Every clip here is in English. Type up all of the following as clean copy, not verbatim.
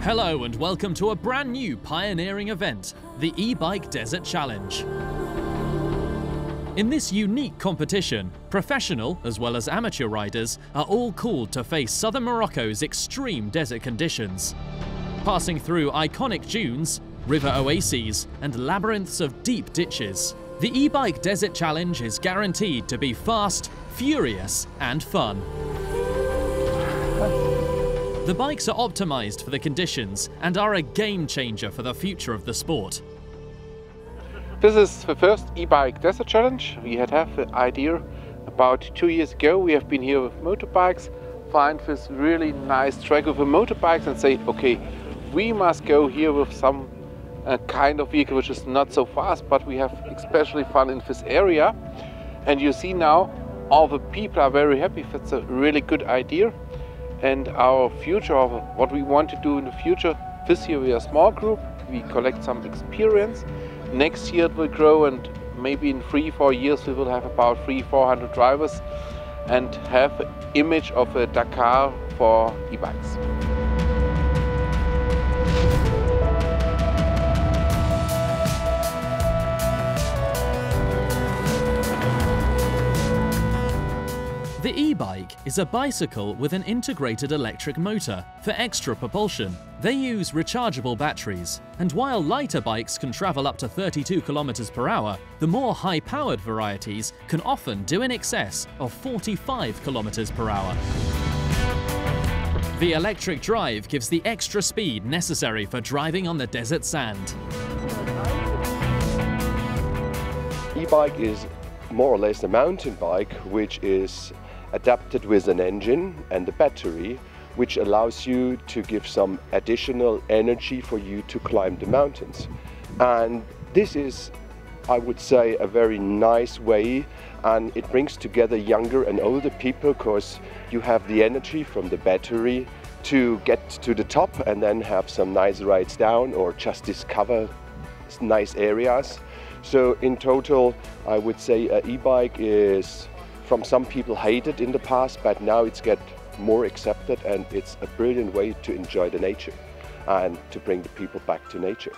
Hello and welcome to a brand new pioneering event, the E-Bike Desert Challenge. In this unique competition, professional as well as amateur riders are all called to face southern Morocco's extreme desert conditions. Passing through iconic dunes, river oases and labyrinths of deep ditches, the E-Bike Desert Challenge is guaranteed to be fast, furious and fun. The bikes are optimized for the conditions and are a game changer for the future of the sport. This is the first E-Bike Desert Challenge. We had the idea about 2 years ago. We have been here with motorbikes, find this really nice track with the motorbikes and say, okay, we must go here with some kind of vehicle which is not so fast, but we have especially fun in this area. And you see now all the people are very happy. That's a really good idea. And our future, of what we want to do in the future, this year we are a small group, we collect some experience. Next year it will grow, and maybe in 3-4 years we will have about 300-400 drivers and have an image of a Dakar for e-bikes. The e-bike is a bicycle with an integrated electric motor for extra propulsion. They use rechargeable batteries, and while lighter bikes can travel up to 32 km/h, the more high-powered varieties can often do in excess of 45 km/h. The electric drive gives the extra speed necessary for driving on the desert sand. E-bike is more or less a mountain bike which is adapted with an engine and a battery, which allows you to give some additional energy for you to climb the mountains. And this is, I would say, a very nice way, and it brings together younger and older people because you have the energy from the battery to get to the top and then have some nice rides down or just discover nice areas. So in total, I would say an e-bike is, from some people, hated in the past, but now it's get more accepted, and it's a brilliant way to enjoy the nature and to bring the people back to nature.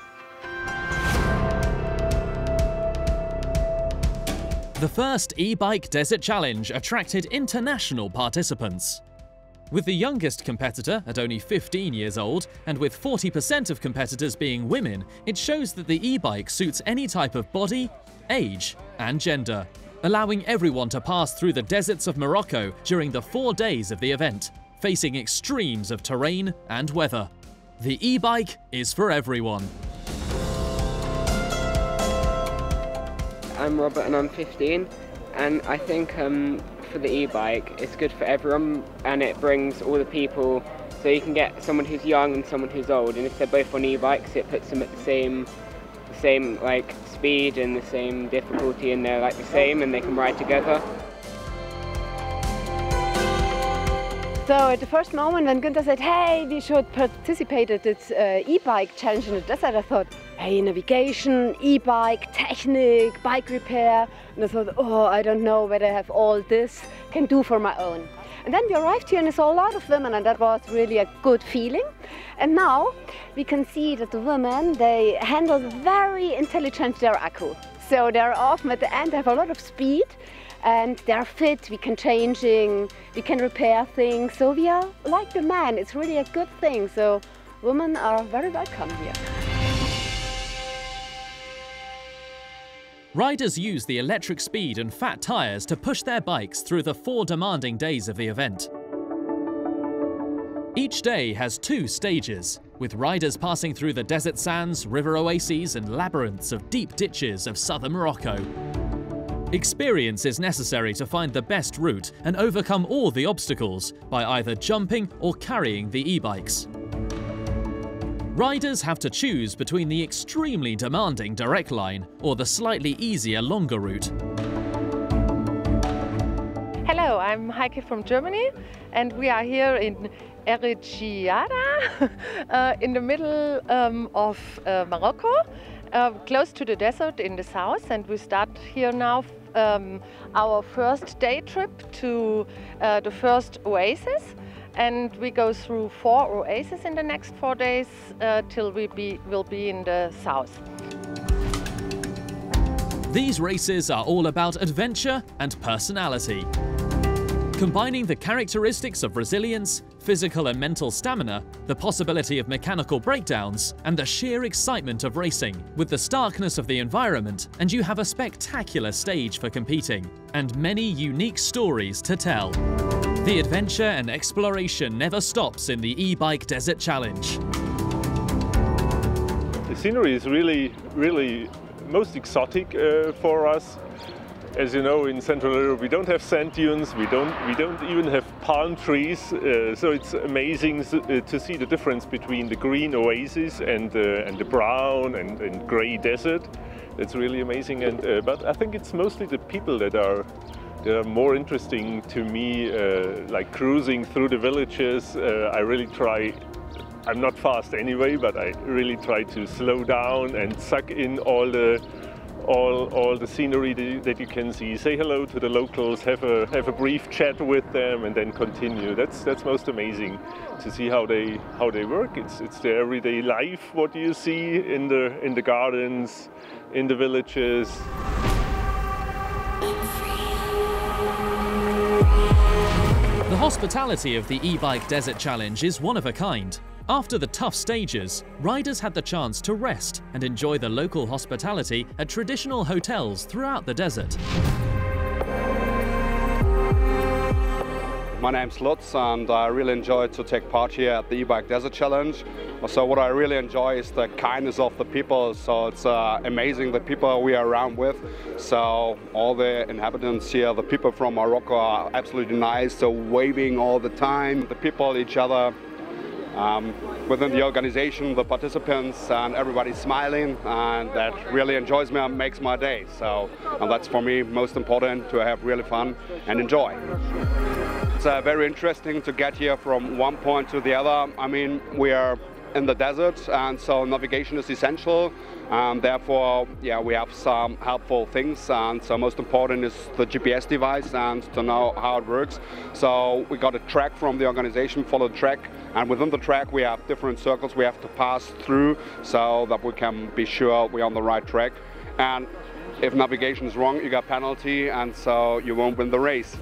The first E-Bike Desert Challenge attracted international participants. With the youngest competitor at only 15 years old, and with 40% of competitors being women, it shows that the e-bike suits any type of body, age and gender, allowing everyone to pass through the deserts of Morocco during the 4 days of the event, facing extremes of terrain and weather. The e-bike is for everyone. I'm Robert and I'm 15, and I think for the e-bike it's good for everyone, and it brings all the people, so you can get someone who's young and someone who's old, and if they're both on e-bikes it puts them at the same like speed and the same difficulty, and they're like the same and they can ride together. So at the first moment when Günther said, hey, we should participate at this e-bike challenge in the desert, I thought, hey, navigation, e-bike, technique, bike repair. And I thought, oh, I don't know whether I have all this can do for my own. And then we arrived here and I saw a lot of women, and that was really a good feeling. And now we can see that the women, they handle very intelligent their accu. So they're often at the end, they have a lot of speed and they're fit, we can repair things. So we are like the men, it's really a good thing. So women are very welcome here. Riders use the electric speed and fat tyres to push their bikes through the 4 demanding days of the event. Each day has 2 stages, with riders passing through the desert sands, river oases and labyrinths of deep ditches of southern Morocco. Experience is necessary to find the best route and overcome all the obstacles by either jumping or carrying the e-bikes. Riders have to choose between the extremely demanding direct line or the slightly easier longer route. Hello, I'm Heike from Germany, and we are here in Erichiada, in the middle of Morocco, close to the desert in the south, and we start here now our first day trip to the first oasis. and we go through 4 oases in the next 4 days till we'll be in the south. These races are all about adventure and personality. Combining the characteristics of resilience, physical and mental stamina, the possibility of mechanical breakdowns, and the sheer excitement of racing, with the starkness of the environment, and you have a spectacular stage for competing, and many unique stories to tell. The adventure and exploration never stops in the e-bike Desert Challenge. The scenery is really most exotic for us. As you know, in Central Europe we don't have sand dunes, we don't even have palm trees, so it's amazing to see the difference between the green oasis and the brown and grey desert. It's really amazing, but I think it's mostly the people that are more interesting to me, like cruising through the villages. I really try. I'm not fast anyway, but I really try to slow down and suck in all the scenery that you can see. Say hello to the locals, have a brief chat with them, and then continue. That's most amazing to see how they work. It's their everyday life. What you see in the gardens, in the villages. The hospitality of the e-bike Desert Challenge is one of a kind. After the tough stages, riders had the chance to rest and enjoy the local hospitality at traditional hotels throughout the desert. My name's Lutz, and I really enjoy to take part here at the e-bike Desert Challenge. So what I really enjoy is the kindness of the people. So it's amazing the people we are around with. So all the inhabitants here, the people from Morocco are absolutely nice, so waving all the time. The people, each other. Within the organization, the participants, and everybody's smiling, and that really enjoys me and makes my day. So, and that's for me most important, to have really fun and enjoy. It's very interesting to get here from one point to the other. I mean, we are in the desert, and so navigation is essential, and therefore, yeah, we have some helpful things, and so most important is the GPS device and to know how it works. So we got a track from the organization, follow the track, and within the track we have different circles we have to pass through so that we can be sure we're on the right track. And if navigation is wrong, you got penalty, and so you won't win the race.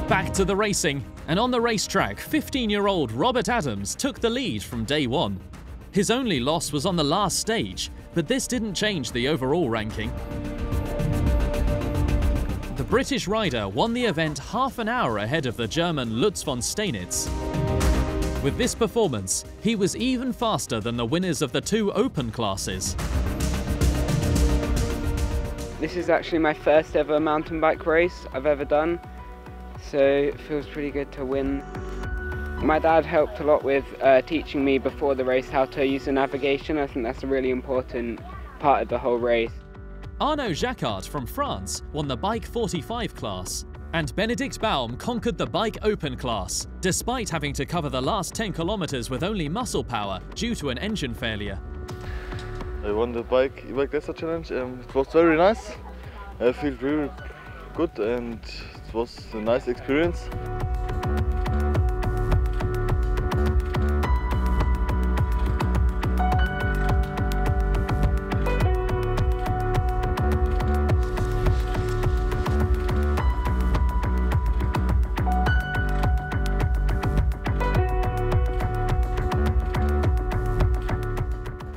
Back to the racing, and on the racetrack, 15-year-old Robert Adams took the lead from day one. His only loss was on the last stage, but this didn't change the overall ranking. The British rider won the event half an hour ahead of the German Lutz von Steinitz. With this performance, he was even faster than the winners of the 2 open classes. This is actually my first ever mountain bike race I've ever done, so it feels pretty good to win. My dad helped a lot with teaching me before the race how to use the navigation. I think that's a really important part of the whole race. Arnaud Jacquard from France won the Bike 45 class, and Benedict Baum conquered the Bike Open class, despite having to cover the last 10 kilometers with only muscle power due to an engine failure. I won the e-bike Desert Challenge. It was very nice. I feel really good, and it was a nice experience.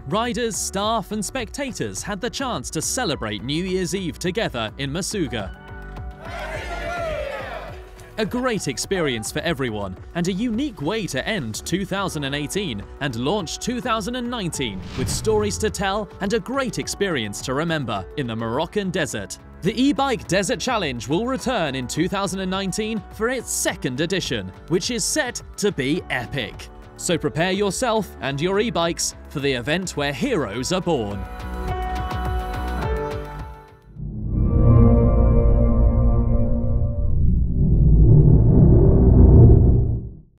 Riders, staff and spectators had the chance to celebrate New Year's Eve together in Masuga. A great experience for everyone, and a unique way to end 2018 and launch 2019 with stories to tell and a great experience to remember in the Moroccan desert. The e-bike Desert Challenge will return in 2019 for its 2nd edition, which is set to be epic. So prepare yourself and your e-bikes for the event where heroes are born.